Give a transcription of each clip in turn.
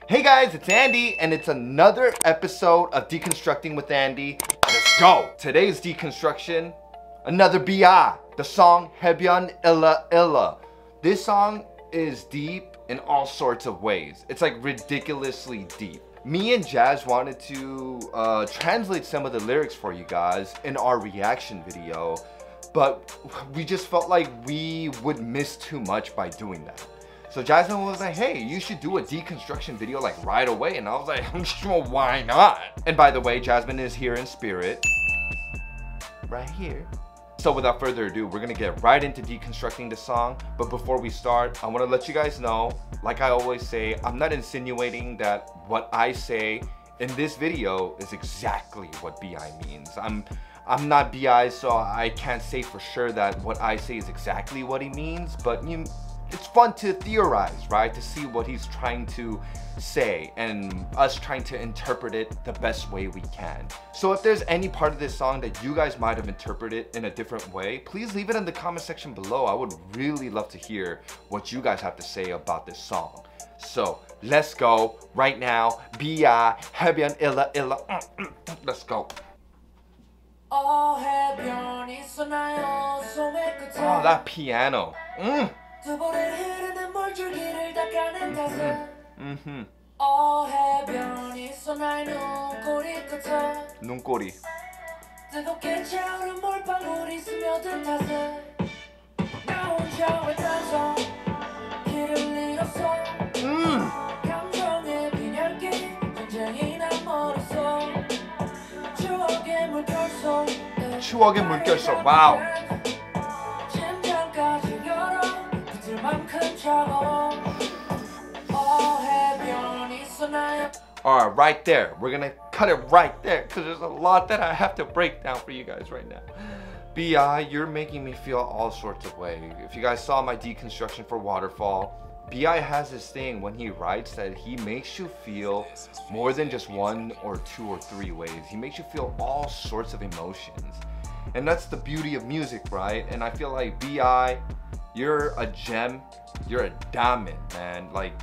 Hey guys, it's Andy, and it's another episode of Deconstructing with Andy. Let's go! Today's deconstruction, another BI, the song 해변 Illa Illa. This song is deep in all sorts of ways. It's like ridiculously deep. Me and Jazz wanted to translate some of the lyrics for you guys in our reaction video, but we just felt like we would miss too much by doing that. So Jasmine was like, hey, you should do a deconstruction video like right away. And I was like, sure, why not? And by the way, Jasmine is here in spirit. Right here. So without further ado, we're gonna get right into deconstructing the song. But before we start, I wanna let you guys know, like I always say, I'm not insinuating that what I say in this video is exactly what BI means. I'm not BI, so I can't say for sure that what I say is exactly what he means, but it's fun to theorize, right? To see what he's trying to say and us trying to interpret it the best way we can. So if there's any part of this song that you guys might have interpreted in a different way, please leave it in the comment section below. I would really love to hear what you guys have to say about this song. So let's go right now. BI 해변 Illa Illa. Let's go. Oh, that piano. 눈꼬리. 뜨겁게 차오른 몰빵울이 스며든 탓에 나 혼자 외딴서 길을 잃었어. 감정의 빈혈기 굉장히 난 멀었어. 추억의 물결속. 추억의 물결속. 와우. 심장까지 열어 그들만큼 차가워. Alright, right there. We're gonna cut it right there because there's a lot that I have to break down for you guys right now. BI, you're making me feel all sorts of ways. If you guys saw my deconstruction for Waterfall, BI has this thing when he writes that he makes you feel more than just one or two or three ways. He makes you feel all sorts of emotions. And that's the beauty of music, right? And I feel like BI, you're a gem, you're a diamond, man. Like,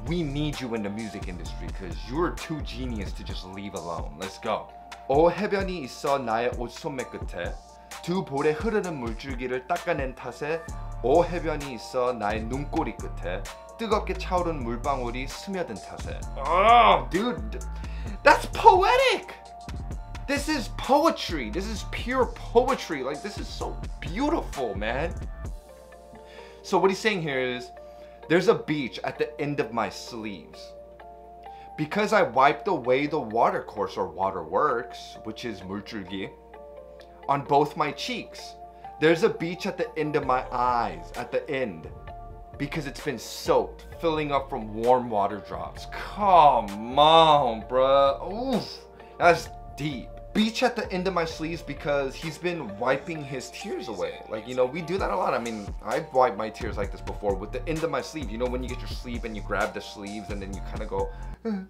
we need you in the music industry because you're too genius to just leave alone. Let's go. 해변이 있어 나의 옷소매 끝에 두 볼에 흐르는 물줄기를 닦아낸 탓에 해변이 있어 나의 눈꼬리 끝에 뜨겁게 차오른 물방울이 스며든 탓에. Oh, dude, that's poetic. This is poetry. This is pure poetry. Like, this is so beautiful, man. So what he's saying here is, there's a beach at the end of my sleeves. Because I wiped away the watercourse or waterworks, which is 물줄기, on both my cheeks. There's a beach at the end of my eyes, at the end, because it's been soaked, filling up from warm water drops. Come on, bruh. Oof, that's deep. Beach at the end of my sleeves because he's been wiping his tears away. Like, you know, we do that a lot. I mean, I've wiped my tears like this before with the end of my sleeve. You know, when you get your sleeve and you grab the sleeves and then you kind of go, and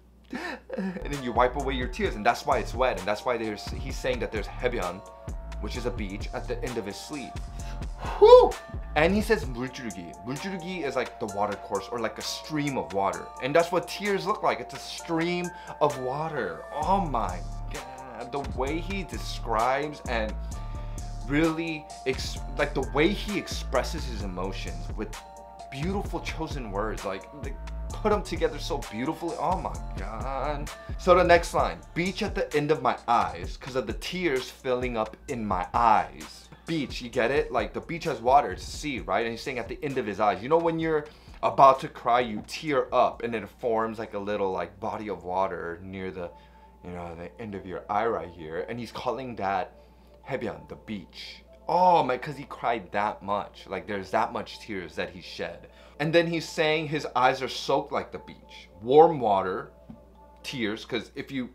then you wipe away your tears, and that's why it's wet. And that's why he's saying that there's 해변, which is a beach, at the end of his sleeve. Whew! And he says 물줄기. 물줄기 is like the water course or like a stream of water. And that's what tears look like. It's a stream of water. Oh my God. The way he describes and really like the way he expresses his emotions with beautiful chosen words, like they put them together so beautifully. Oh my God. So the next line, beach at the end of my eyes because of the tears filling up in my eyes. Beach, you get it? Like the beach has water, it's the sea, right? And he's saying at the end of his eyes. You know when you're about to cry, you tear up and it forms like a little like body of water near the, you know, the end of your eye right here. And he's calling that 해변, the beach. Oh my, because he cried that much. Like there's that much tears that he shed. And then he's saying his eyes are soaked like the beach. Warm water, tears, because if you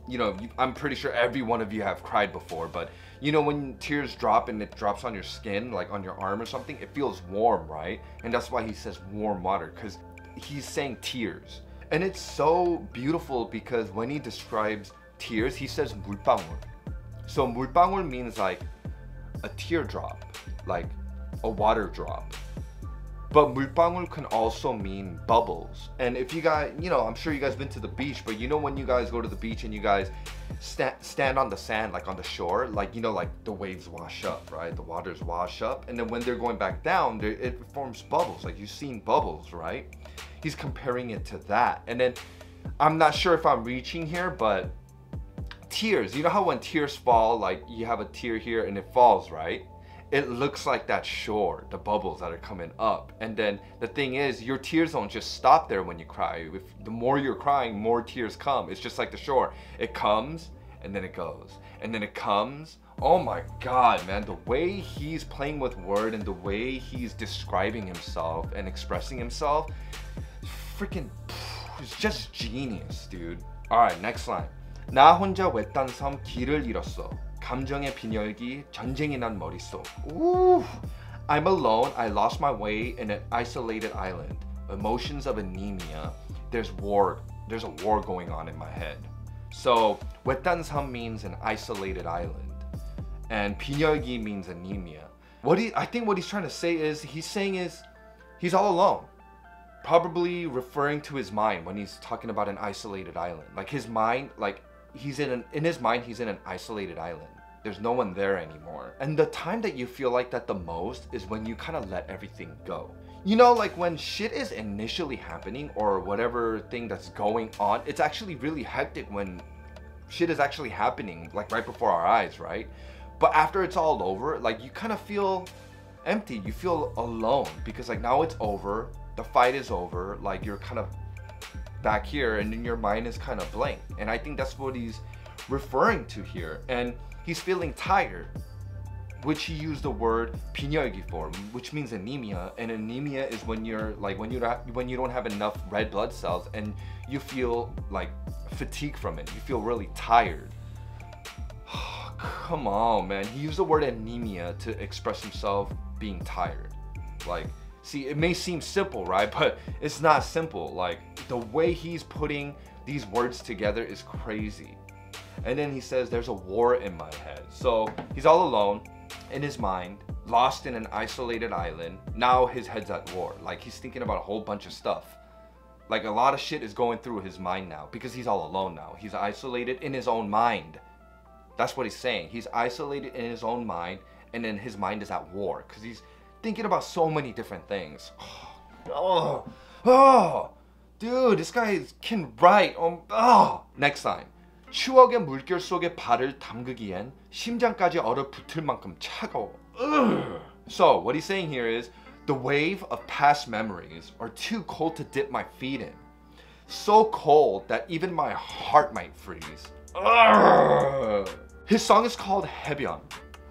know, I'm pretty sure every one of you have cried before, but you know when tears drop and it drops on your skin, like on your arm or something, it feels warm, right? And that's why he says warm water, because he's saying tears. And it's so beautiful because when he describes tears, he says 물방울. So 물방울 means like a teardrop, like a water drop. But 물방울 can also mean bubbles. And if you guys, you know, I'm sure you guys been to the beach, but you know when you guys go to the beach and you guys stand on the sand, like on the shore, like, you know, like the waves wash up, right? The waters wash up. And then when they're going back down, it forms bubbles. Like you've seen bubbles, right? He's comparing it to that. And then I'm not sure if I'm reaching here, but tears, you know how when tears fall, like you have a tear here and it falls, right? It looks like that shore, the bubbles that are coming up. And then the thing is, your tears don't just stop there when you cry. If the more you're crying, more tears come. It's just like the shore. It comes and then it goes and then it comes. Oh my God, man, the way he's playing with word and the way he's describing himself and expressing himself, freaking, it's just genius, dude. All right, next line. 나 혼자 외딴 섬 길을 잃었어. 감정의 빈혈기, 전쟁이 난 머릿속. Ooh. I'm alone, I lost my way in an isolated island. Emotions of anemia. There's a war going on in my head. So, 외딴 섬 means an isolated island. And 빈혈기 means anemia. I think what he's trying to say is, he's all alone. Probably referring to his mind when he's talking about an isolated island. Like his mind, like in his mind, he's in an isolated island. There's no one there anymore. And the time that you feel like that the most is when you kind of let everything go. You know, like when shit is initially happening or whatever thing that's going on, it's actually really hectic when shit is actually happening, like right before our eyes, right? But after it's all over, like you kind of feel empty. You feel alone because like now it's over. The fight is over. Like you're kind of back here and then your mind is kind of blank. And I think that's what he's referring to here. And he's feeling tired, which he used the word 빈혈기 for, which means anemia. And anemia is when you're like when you don't have enough red blood cells and you feel like fatigue from it. You feel really tired. Come on, man. He used the word anemia to express himself being tired. Like, see, it may seem simple, right? But it's not simple. Like, the way he's putting these words together is crazy. And then he says, there's a war in my head. So he's all alone in his mind, lost in an isolated island. Now his head's at war. Like, he's thinking about a whole bunch of stuff. Like, a lot of shit is going through his mind now because he's all alone now. He's isolated in his own mind. That's what he's saying. He's isolated in his own mind, and then his mind is at war because he's thinking about so many different things. Dude, this guy can write. Next line. 추억의 물결 속에 발을 담그기엔 심장까지 얼어붙을 만큼 차가워. So what he's saying here is the wave of past memories are too cold to dip my feet in. So cold that even my heart might freeze. His song is called 해변,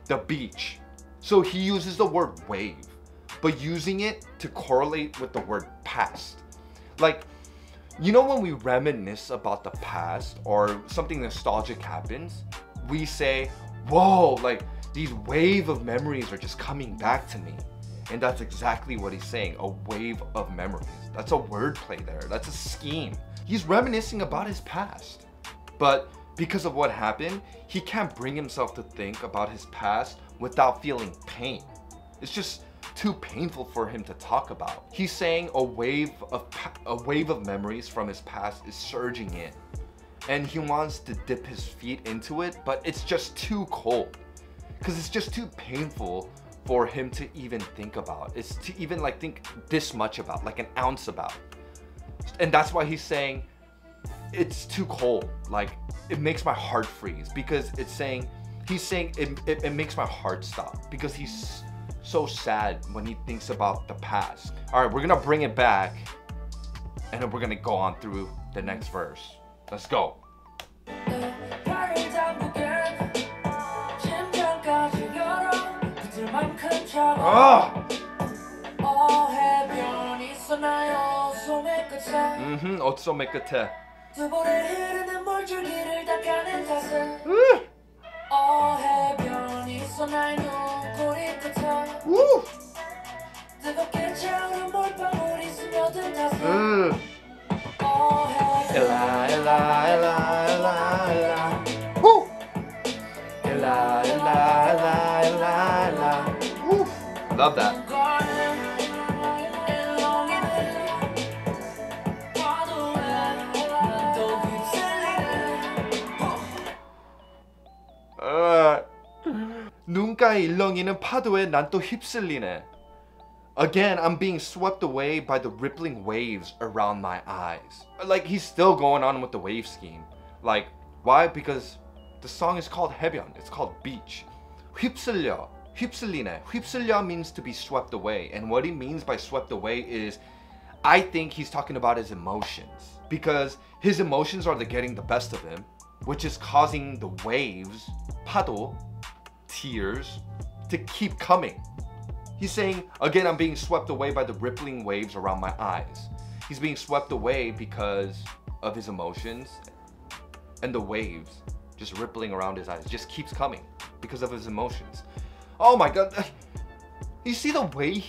the beach. So he uses the word wave, but using it to correlate with the word past. Like, you know when we reminisce about the past or something nostalgic happens, we say, whoa, like these wave of memories are just coming back to me. And that's exactly what he's saying, a wave of memories. That's a wordplay there, that's a scheme. He's reminiscing about his past. But because of what happened, he can't bring himself to think about his past without feeling pain. It's just too painful for him to talk about. He's saying a wave of memories from his past is surging in. And he wants to dip his feet into it, but it's just too cold. Because it's just too painful for him to even think about. It's to even like think this much about, like an ounce about. And that's why he's saying, it's too cold. Like, it makes my heart freeze because he's saying it makes my heart stop because he's so sad when he thinks about the past. All right, we're gonna bring it back and then we're gonna go on through the next verse. Let's go. 어쩌면 끝에. Love that. 물가에 일렁이는 파도에 난 또 휩쓸리네. Again, I'm being swept away by the rippling waves around my eyes. Like, he's still going on with the wave scheme. Like, why? Because the song is called 해변. It's called beach. 휩쓸려, 휩쓸리네. 휩쓸려 means to be swept away. And what he means by swept away is, I think he's talking about his emotions. Because his emotions are getting the best of him, which is causing the waves, 파도, tears, to keep coming. He's saying, again, I'm being swept away by the rippling waves around my eyes. He's being swept away because of his emotions, and the waves just rippling around his eyes just keeps coming because of his emotions. Oh my God. You see the way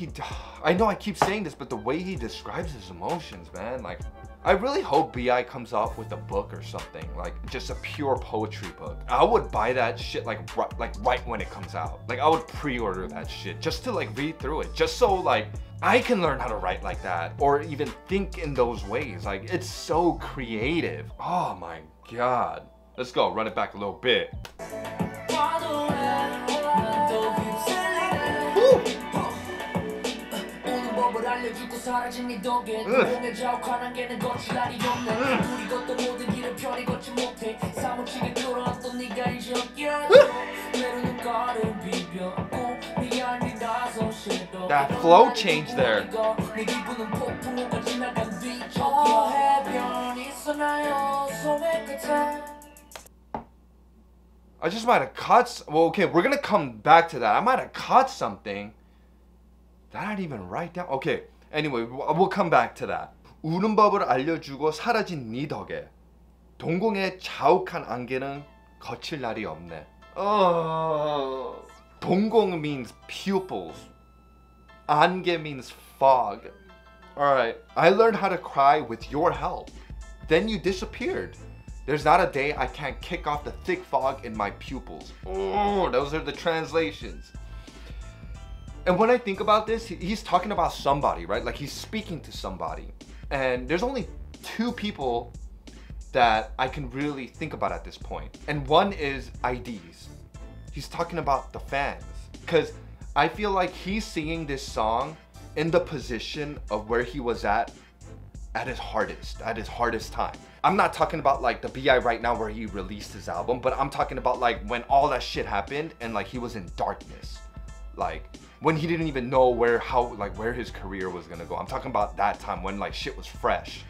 I know I keep saying this, but the way he describes his emotions, man, like, I really hope B.I. comes off with a book or something, like just a pure poetry book. I would buy that shit like right when it comes out. Like, I would pre-order that shit just to like read through it, just so like I can learn how to write like that or even think in those ways. Like, it's so creative. Oh my God. Let's go, run it back a little bit. That flow change there. I just might have caught. Well, okay, we're gonna come back to that. I might have caught something that I didn't even write down. Okay, anyway, we'll come back to that. 우는 법을 알려주고 사라진 네 덕에 동공의 자욱한 안개는 거칠 날이 없네. 동공 means pupils. 안개 means fog. Alright, I learned how to cry with your help. Then you disappeared. There's not a day I can't kick off the thick fog in my pupils. Oh, those are the translations. And when I think about this, he's talking about somebody, right? Like, he's speaking to somebody. And there's only two people that I can really think about at this point. And one is IDs. He's talking about the fans. Because I feel like he's singing this song in the position of where he was at his hardest time. I'm not talking about like the B.I. right now where he released his album, but I'm talking about like when all that shit happened and like he was in darkness. Like, when he didn't even know where his career was gonna go. I'm talking about that time when like shit was fresh.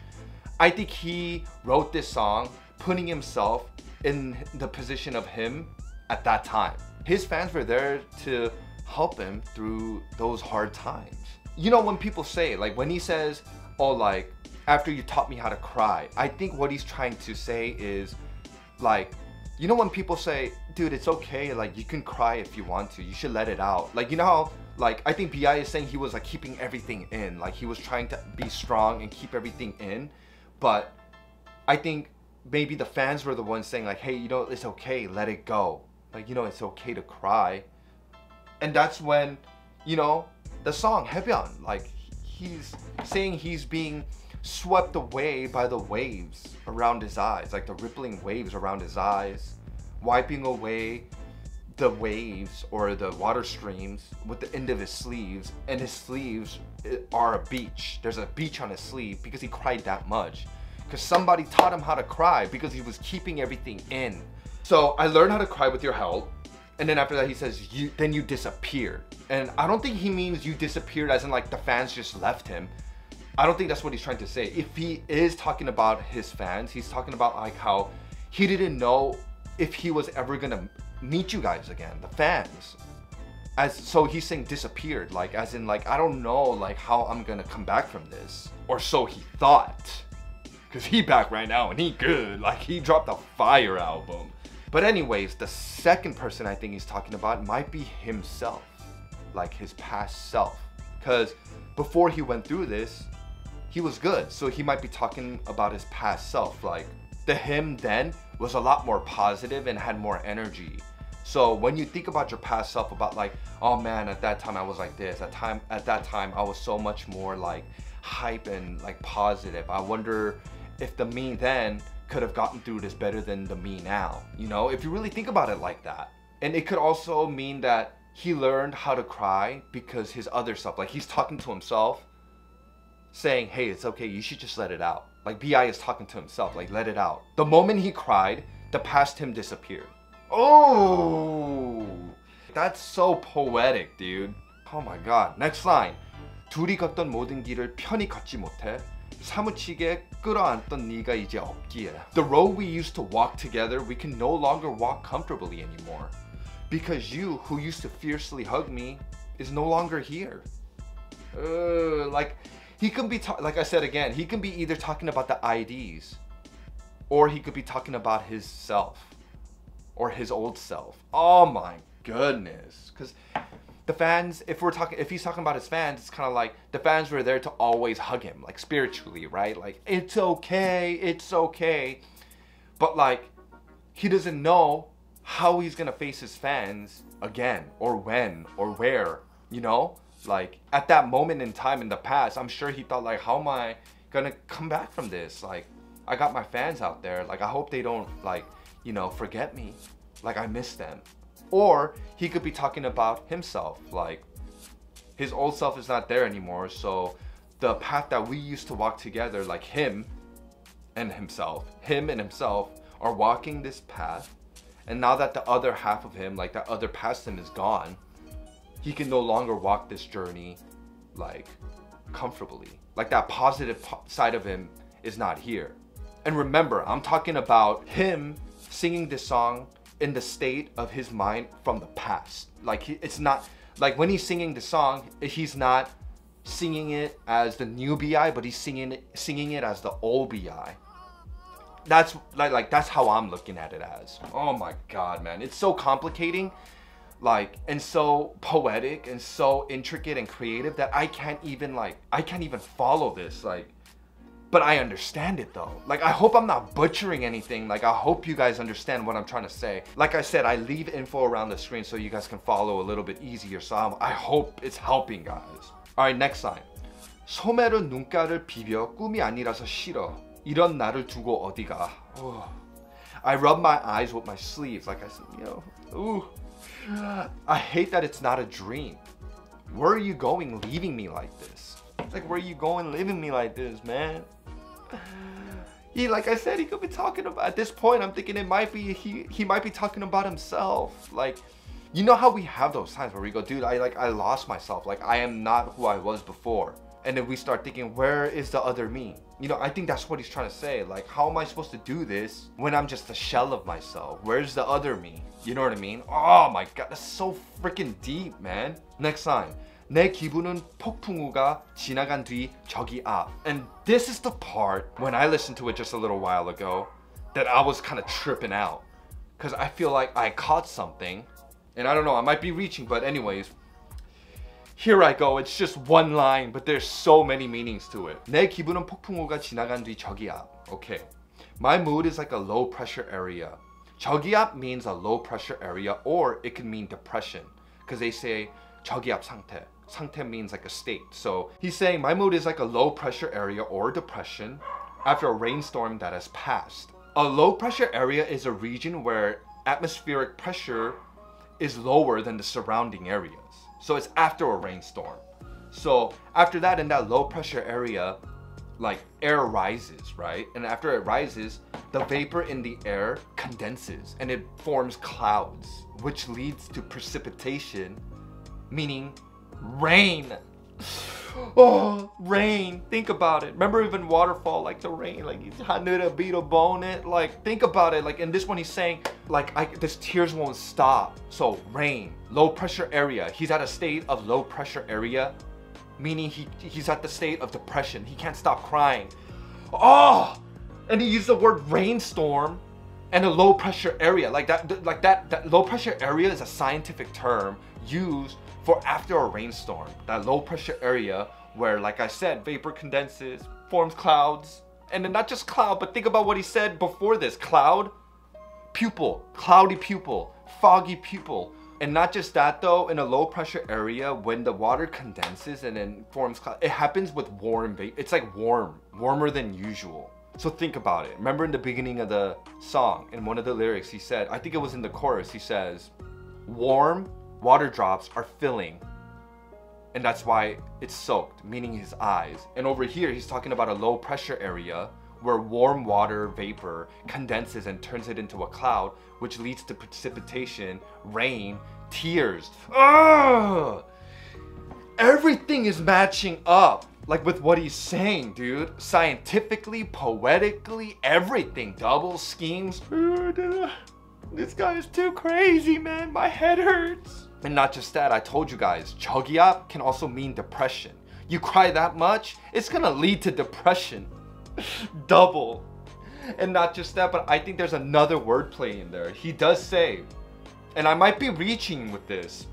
I think he wrote this song putting himself in the position of him at that time. His fans were there to help him through those hard times. You know, when people say, like when he says, oh, like, after you taught me how to cry, I think what he's trying to say is like, you know, when people say, dude, it's okay, like you can cry if you want to, you should let it out. Like, you know how, like, I think B.I. is saying he was like keeping everything in, like he was trying to be strong and keep everything in. But I think maybe the fans were the ones saying like, hey, you know, it's okay, let it go. Like, you know, it's okay to cry. And that's when, you know, the song 해변, like he's saying he's being swept away by the waves around his eyes, like the rippling waves around his eyes, wiping away the waves or the water streams with the end of his sleeves, and his sleeves are a beach. There's a beach on his sleeve because he cried that much. Because somebody taught him how to cry because he was keeping everything in. So I learned how to cry with your help. And then after that he says, then you disappeared. And I don't think he means you disappeared as in like the fans just left him. I don't think that's what he's trying to say. If he is talking about his fans, he's talking about like how he didn't know if he was ever gonna meet you guys again, the fans. So he's saying disappeared, like as in like, I don't know like how I'm gonna come back from this. Or so he thought. Cause he back right now and he good, like he dropped a fire album. But anyways, the second person I think he's talking about might be himself, like his past self. Cause before he went through this, he was good. So he might be talking about his past self. Like the him then was a lot more positive and had more energy. So when you think about your past self, about like, oh man, at that time I was like this, at that time I was so much more like hype and like positive. I wonder if the me then could have gotten through this better than the me now, you know, if you really think about it like that. And it could also mean that he learned how to cry because his other self, like he's talking to himself, saying, hey, it's okay, you should just let it out. Like B.I. is talking to himself, like let it out. The moment he cried, the past him disappeared. Oh, that's so poetic, dude. Oh my god. Next line. 둘이 걷던 모든 길을 편히 걷지 못해 사무치게 끌어안던 네가 이제 없기에. The road we used to walk together, we can no longer walk comfortably anymore. Because you, who used to fiercely hug me, is no longer here. Like, he can be, like I said again, he can be either talking about the IDs, or he could be talking about his self, or his old self. Oh my goodness. Because the fans, if he's talking about his fans, it's kind of like the fans were there to always hug him, like spiritually, right? Like, it's okay, it's okay. But like, he doesn't know how he's gonna face his fans again, or when, or where, you know? Like, at that moment in time in the past, I'm sure he thought like, how am I gonna come back from this? Like, I got my fans out there, like I hope they don't like, you know, forget me, like I miss them. Or he could be talking about himself, like his old self is not there anymore, so the path that we used to walk together, like him and himself are walking this path, and now that the other half of him, like that other past him is gone, he can no longer walk this journey like comfortably. Like that positive side of him is not here. And remember, I'm talking about him singing this song in the state of his mind from the past. Like it's not, like when he's singing the song, he's not singing it as the new B.I., but he's singing it as the old B.I. That's like that's how I'm looking at it as. Oh my god, man. It's so complicating, like, and so poetic and so intricate and creative that I can't even follow this, like, but I understand it though. Like, I hope I'm not butchering anything. Like, I hope you guys understand what I'm trying to say. Like I said, I leave info around the screen so you guys can follow a little bit easier. So I hope it's helping, guys. All right, next line. 소매로 눈가를 비벼 꿈이 아니라서 싫어. 이런 나를 두고 어디가. Oh. I rub my eyes with my sleeves, like I said, you know. Ooh. I hate that it's not a dream. Where are you going leaving me like this? Like, where are you going leaving me like this, man? Like I said, he could be talking about, at this point, I'm thinking it might be, he might be talking about himself. Like, you know how we have those times where we go, dude, I lost myself. Like, I am not who I was before. And then we start thinking, where is the other me? You know, I think that's what he's trying to say. Like, how am I supposed to do this when I'm just a shell of myself? Where's the other me? You know what I mean? Oh my god, that's so freaking deep, man. Next line. 내 기분은 폭풍우가 지나간 뒤 저기 앞. And this is the part, when I listened to it just a little while ago, that I was kind of tripping out. Because I feel like I caught something. And I don't know, I might be reaching, but anyways. Here I go, it's just one line, but there's so many meanings to it. 내 기분은 폭풍우가 지나간 뒤 저기 앞. Okay. My mood is like a low pressure area. 저기 앞 means a low pressure area, or it could mean depression. Because they say 저기 앞 상태. 상태 means like a state. So he's saying my mood is like a low pressure area or depression after a rainstorm that has passed. A low pressure area is a region where atmospheric pressure is lower than the surrounding areas. So it's after a rainstorm. So after that, in that low pressure area, like air rises, right? And after it rises, the vapor in the air condenses and it forms clouds, which leads to precipitation, meaning rain. Oh, rain. Think about it. Remember even waterfall, like the rain, like 하늘에 빌어보는, like think about it. Like in this one he's saying, like this tears won't stop. So rain, low pressure area. He's at a state of low pressure area, meaning he's at the state of depression. He can't stop crying. Oh, and he used the word rainstorm and a low pressure area. Like that low pressure area is a scientific term used for after a rainstorm. That low pressure area where, like I said, vapor condenses, forms clouds, and then not just cloud, but think about what he said before this. Cloud, pupil, cloudy pupil, foggy pupil. And not just that though, in a low pressure area, when the water condenses and then forms cloud, it happens with warm vapor. It's like warmer than usual. So think about it. Remember in the beginning of the song, in one of the lyrics, he said, I think it was in the chorus, he says, warm water drops are filling, and that's why it's soaked, meaning his eyes. And over here, he's talking about a low pressure area where warm water vapor condenses and turns it into a cloud, which leads to precipitation, rain, tears. Ugh! Everything is matching up, like with what he's saying, dude. Scientifically, poetically, everything. Double schemes. This guy is too crazy, man. My head hurts. And not just that, I told you guys, 저기압 can also mean depression. You cry that much, it's gonna lead to depression. Double. And not just that, but I think there's another wordplay in there. He does say, and I might be reaching with this,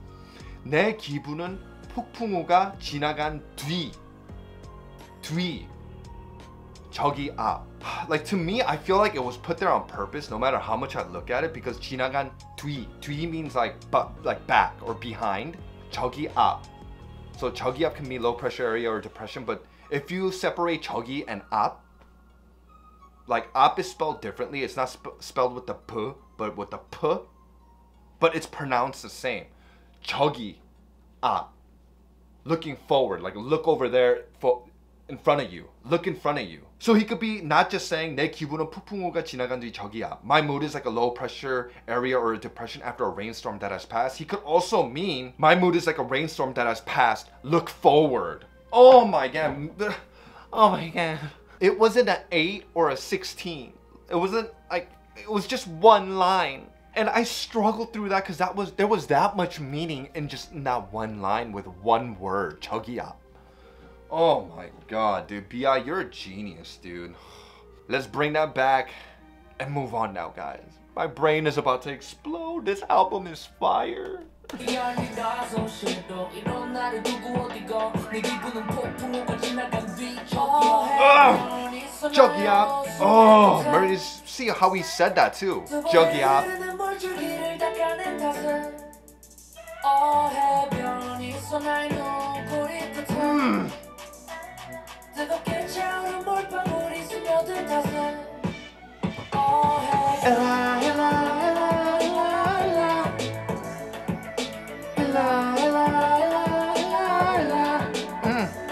내 기분은 폭풍우가 지나간 뒤 저기 앞. Like, to me, I feel like it was put there on purpose, no matter how much I look at it, because 지나간 뒤 means like back or behind. 저기 앞. So 저기 앞 can mean low pressure area or depression, but if you separate 저기 and 앞, like 앞 is spelled differently. It's not spelled with the p, but with the p, but it's pronounced the same. 저기 앞. Looking forward, like look over there in front of you. Look in front of you. So he could be not just saying 내 기분은 폭풍우가 지나간 뒤 저기 앞. My mood is like a low pressure area or a depression after a rainstorm that has passed. He could also mean my mood is like a rainstorm that has passed. Look forward. Oh my god. Oh my god. It wasn't an 8 or a 16. It wasn't like, it was just one line. And I struggled through that because there was that much meaning in just that one line with one word, 저기 앞. Oh my god, dude. B.I., you're a genius, dude. Let's bring that back and move on now, guys. My brain is about to explode. This album is fire. 저기 앞. Oh, Murray, see how he said that too. 저기 앞.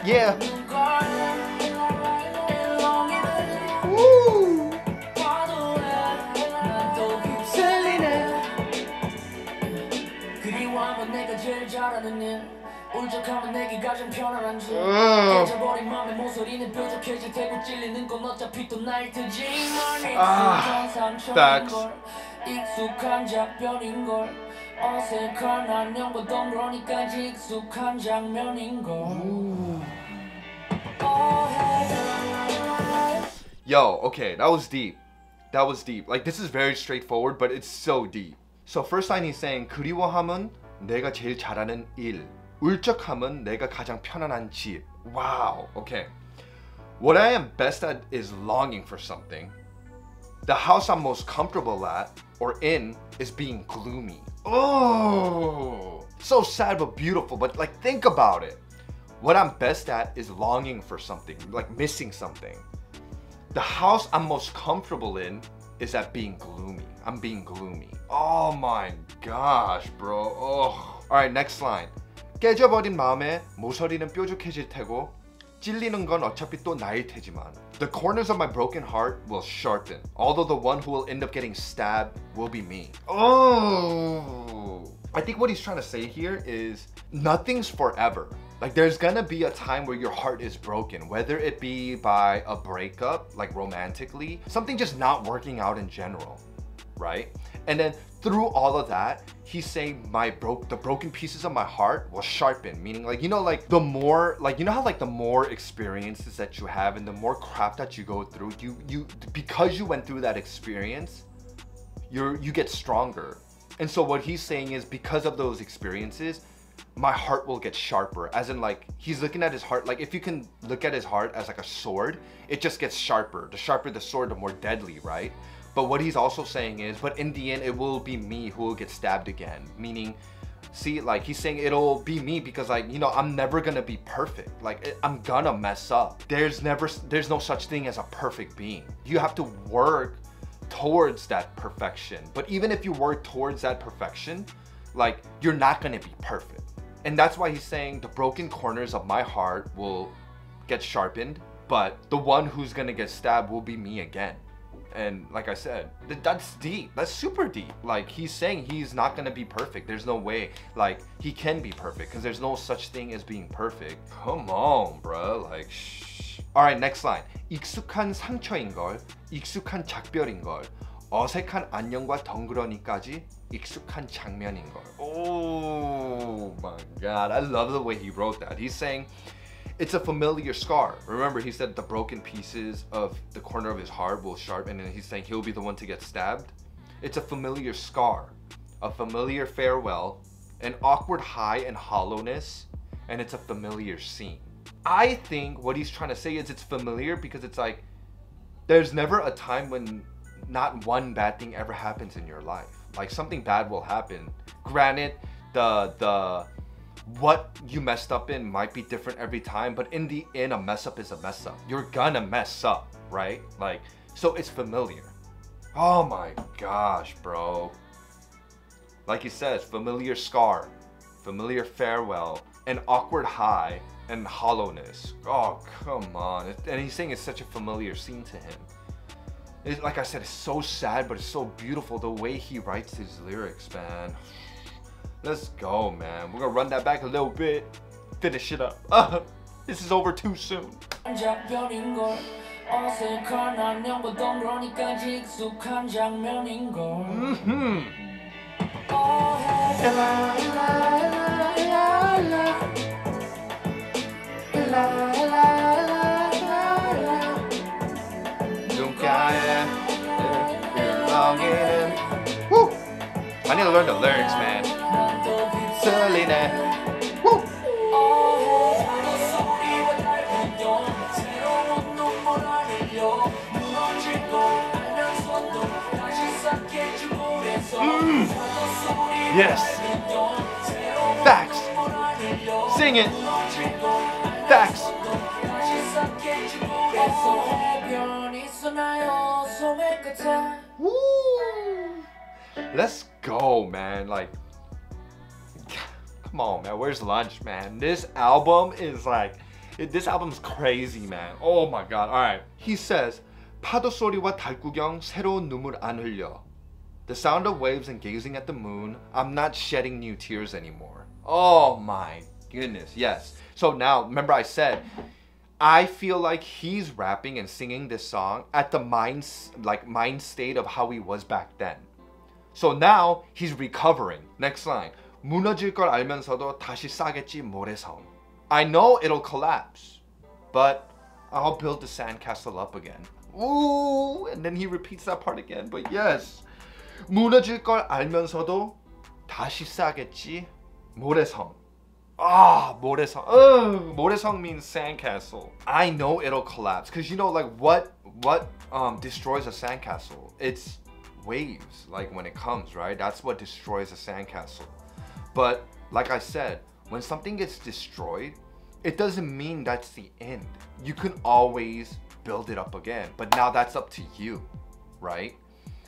Yeah. Woo. Facts. 익숙한 작별인걸 어색한 안녕과 동그러니까지 익숙한 장면인걸. Yo, okay, that was deep. That was deep. Like, this is very straightforward, but it's so deep. So first line he's saying 그리워함은 내가 제일 잘하는 일. 울적함은 내가 가장 편안한 집. Wow, okay. What I am best at is longing for something. The house I'm most comfortable at or in is being gloomy. Oh, so sad but beautiful. But like, think about it. What I'm best at is longing for something, like missing something. The house I'm most comfortable in is at being gloomy. I'm being gloomy. Oh my gosh, bro. Oh. All right, next line. 깨져버린 마음에 모서리는 뾰족해질 테고 찔리는 건 어차피 또 나일 테지만 the corners of my broken heart will sharpen, although the one who will end up getting stabbed will be me. Oh, I think what he's trying to say here is nothing's forever. Like, there's gonna be a time where your heart is broken, whether it be by a breakup, like romantically, something just not working out in general, right? And then through all of that, he's saying the broken pieces of my heart will sharpen, meaning like, you know, like the more, like, you know how like the more experiences that you have and the more crap that you go through, you because you went through that experience, you get stronger. And so what he's saying is, because of those experiences, my heart will get sharper. As in, like, he's looking at his heart, like if you can look at his heart as like a sword, it just gets sharper. The sharper the sword, the more deadly, right? But what he's also saying is, but in the end, it will be me who will get stabbed again. Meaning, see, like he's saying it'll be me because, like, you know, I'm never gonna be perfect. Like, I'm gonna mess up. There's no such thing as a perfect being. You have to work towards that perfection. But even if you work towards that perfection, like you're not gonna be perfect. And that's why he's saying the broken corners of my heart will get sharpened, but the one who's gonna get stabbed will be me again. And like I said, that's deep. That's super deep. Like he's saying he's not gonna be perfect. There's no way like he can be perfect because there's no such thing as being perfect. Come on, bro. Like shh. All right, next line. 익숙한 상처인걸, 익숙한 작별인걸, 어색한 안녕과 덩그러니까지 익숙한 장면인걸. Oh my God, I love the way he wrote that. He's saying it's a familiar scar. Remember, he said the broken pieces of the corner of his heart will sharpen, and he's saying he'll be the one to get stabbed. It's a familiar scar, a familiar farewell, an awkward high and hollowness, and it's a familiar scene. I think what he's trying to say is it's familiar because it's like there's never a time when not one bad thing ever happens in your life. Like something bad will happen. Granted, the what you messed up in might be different every time, but in the end, a mess up is a mess up. You're gonna mess up, right? Like, so it's familiar. Oh my gosh, bro. Like he says, familiar scar, familiar farewell, an awkward high, and hollowness. Oh, come on. And he's saying it's such a familiar scene to him. Like I said, it's so sad, but it's so beautiful the way he writes his lyrics, man. Let's go, man. We're gonna run that back a little bit, finish it up. This is over too soon. Woo! I need to learn the lyrics, man. Woo! Yes. Facts. Sing it. Facts. Woo! Let's go, man. Like, come on, man. Where's lunch, man? This album is like, this album's crazy, man. Oh my God. All right. He says, 파도 소리와 달구경 새로운 눈물 안 흘려. The sound of waves and gazing at the moon, I'm not shedding new tears anymore. Oh my goodness. Yes. So now, remember I said, I feel like he's rapping and singing this song at the mind state of how he was back then. So now he's recovering. Next line. 무너질 걸 알면서도 다시 싸겠지 모래성. I know it'll collapse, but I'll build the sandcastle up again. Ooh, and then he repeats that part again. But yes, 무너질 걸 알면서도 다시 싸겠지 모래성. Ah, 모래성. 모래성 means sandcastle. I know it'll collapse because you know, like what destroys a sandcastle? It's waves. Like when it comes, right? That's what destroys a sandcastle. But like I said, when something gets destroyed, it doesn't mean that's the end. You can always build it up again, but now that's up to you, right?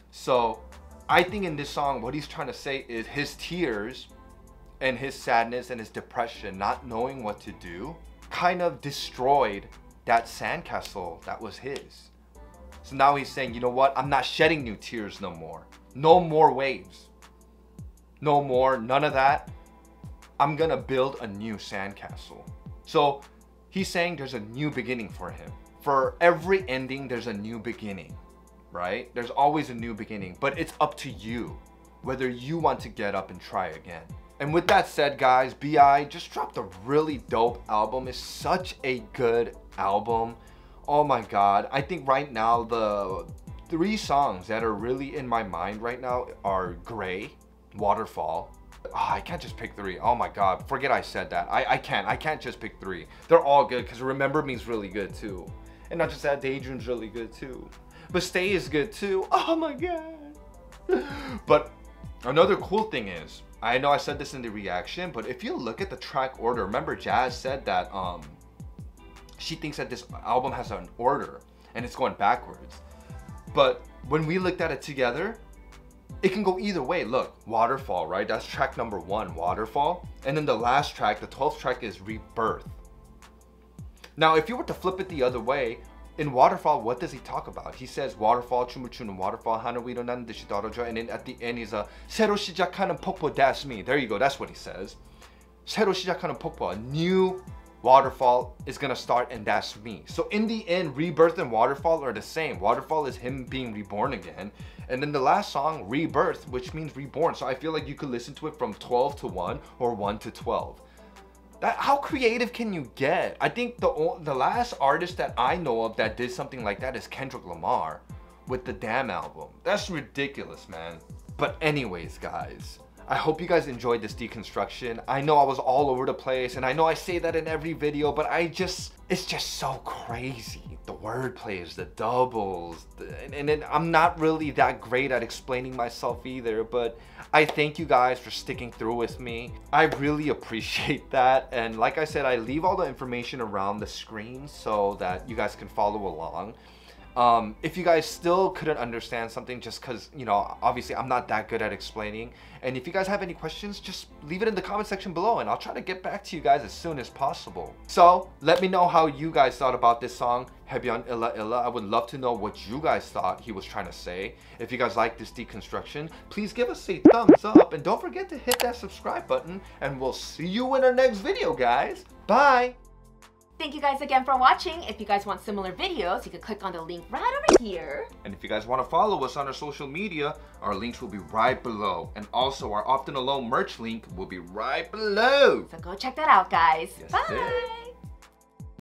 So I think in this song, what he's trying to say is his tears and his sadness and his depression, not knowing what to do, kind of destroyed that sandcastle that was his. So now he's saying, you know what? I'm not shedding new tears no more. No more waves. No more, none of that. I'm gonna build a new sandcastle. So he's saying there's a new beginning for him. For every ending, there's a new beginning, right? There's always a new beginning, but it's up to you whether you want to get up and try again. And with that said, guys, B.I. just dropped a really dope album. It's such a good album. Oh my God. I think right now the 3 songs that are really in my mind right now are Gray, Waterfall. I can't just pick 3. Oh my God, forget I said that. I can't just pick 3. They're all good because Remember Me's really good too. And not just that, Daydream's really good too. But Stay is good too. Oh my God. But another cool thing is, I know I said this in the reaction, but if you look at the track order, remember Jazz said that she thinks that this album has an order and it's going backwards. But when we looked at it together, it can go either way. Look, Waterfall, right? That's track number 1, Waterfall. And then the last track, the 12th track, is Rebirth. Now, if you were to flip it the other way, in Waterfall, what does he talk about? He says, Waterfall, 춤을 추는 waterfall, 하늘 위로 나는 듯이 떨어져. And then at the end, he's a 새로 시작하는 폭포, that's me. There you go, that's what he says. 새로 시작하는 폭포, a new waterfall is gonna start, and that's me. So in the end, Rebirth and Waterfall are the same. Waterfall is him being reborn again. And then the last song, Rebirth, which means reborn. So I feel like you could listen to it from 12 to 1 or 1 to 12. How creative can you get? I think the last artist that I know of that did something like that is Kendrick Lamar with the Damn album. That's ridiculous, man. But anyways, guys, I hope you guys enjoyed this deconstruction. I know I was all over the place, and I know I say that in every video, but it's just so crazy. The wordplay is the doubles, and then I'm not really that great at explaining myself either, but I thank you guys for sticking through with me. I really appreciate that, and like I said, I leave all the information around the screen so that you guys can follow along. If you guys still couldn't understand something, just because, you know, obviously I'm not that good at explaining, and if you guys have any questions, just leave it in the comment section below and I'll try to get back to you guys as soon as possible. So let me know how you guys thought about this song, 해변 illa illa. I would love to know what you guys thought he was trying to say. If you guys like this deconstruction, please give us a thumbs up, and don't forget to hit that subscribe button, and we'll see you in our next video, guys. Bye! Thank you guys again for watching. If you guys want similar videos, you can click on the link right over here. And if you guys want to follow us on our social media, our links will be right below. And also our Often Alone merch link will be right below. So go check that out, guys. Yes, Bye!